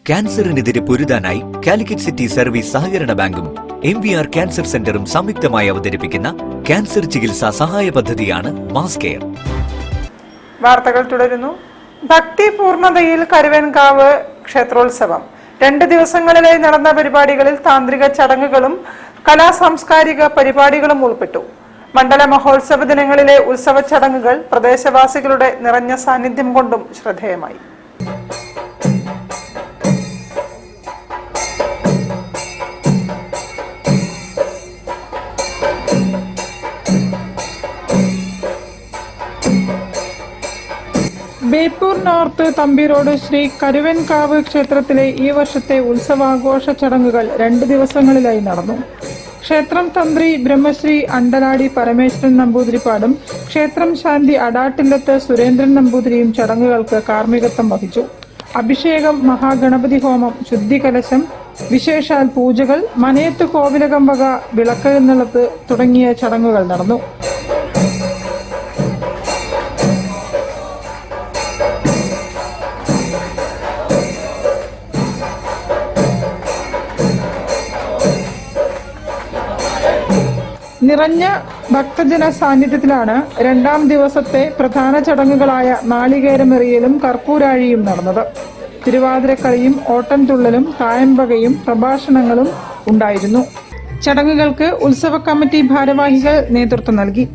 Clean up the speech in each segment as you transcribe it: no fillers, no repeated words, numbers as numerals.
ക്യാൻസറിനെതിരെ പൊരുതാനായി Calicut city service സഹകരണ ബാങ്കും MVR cancer സെന്ററും സംയുക്തമായി അവതരിപ്പിക്കുന്ന ക്യാൻസർ ചികിത്സാ സഹായ പദ്ധതിയാണ് മാസ് കെയർ. വാർത്തകൾ തുടരുന്നു. ഭക്തിപൂർണതയിൽ കരുവൻകാവ് ക്ഷേത്രോത്സവം 2 ദിവസങ്ങളിലായി നടന്ന പരിപാടികളിൽ താന്ത്രിക ചടങ്ങുകളും കലാസാംസ്കാരിക പരിപാടികളും ഉൾപ്പെട്ടു. മണ്ഡല മഹോത്സവ ദിനങ്ങളിലെ ഉത്സവ ചടങ്ങുകൾ പ്രദേശവാസികളുടെ നിറഞ്ഞ സാന്നിധ്യം കൊണ്ടും ശ്രദ്ധേയമായി. ബേപ്പൂർ നോർത്ത് തമ്പിരോഡ് ശ്രീ കരുവൻകാവ് ക്ഷേത്രത്തിലെ ഈ വർഷത്തെ ഉത്സവാഘോഷ ചടങ്ങുകൾ 2 ദിവസങ്ങളിലായി നടന്നു. ക്ഷേത്രം തന്ത്രി ബ്രഹ്മശ്രീ അണ്ടലാടി പരമേശ്വരൻ നമ്പൂതിരിപ്പാടും ക്ഷേത്രം ശാന്തി അടാട്ടില്ലത്ത് സുരേന്ദ്രൻ നമ്പൂതിരിയും ചടങ്ങുകൾക്ക് കാർമ്മികത്വം വഹിച്ചു. അഭിഷേകം, മഹാഗണപതി ഹോമം, ശുദ്ധികലശം, വിശേഷാൽ പൂജകൾ, മനയത്ത് കോവിലകം വക വിളക്കെഴുന്നള്ളത്ത് തുടങ്ങിയ ചടങ്ങുകൾ നടന്നു. നിറഞ്ഞ ഭക്തജന സാന്നിധ്യത്തിലാണ് 2ാം ദിവസത്തെ പ്രധാന ചടങ്ങുകളായ നാളികേരമെറിയലും കർപ്പൂരാഴിയും നടന്നത്. തിരുവാതിരക്കളിയും ഓട്ടംതുള്ളലും കായംപകയും പ്രഭാഷണങ്ങളും ഉണ്ടായിരുന്നു. ചടങ്ങുകൾക്ക് ഉത്സവ കമ്മിറ്റി ഭാരവാഹികൾ നേതൃത്വം നൽകി.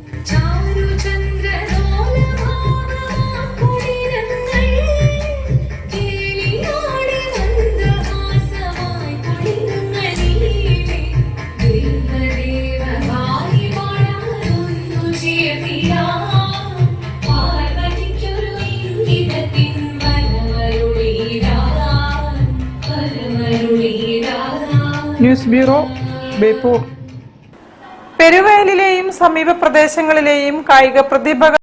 News bureau, Beypore. പെരുവയലിലെയും സമീപ പ്രദേശങ്ങളിലെയും കായിക പ്രതിഭകൾ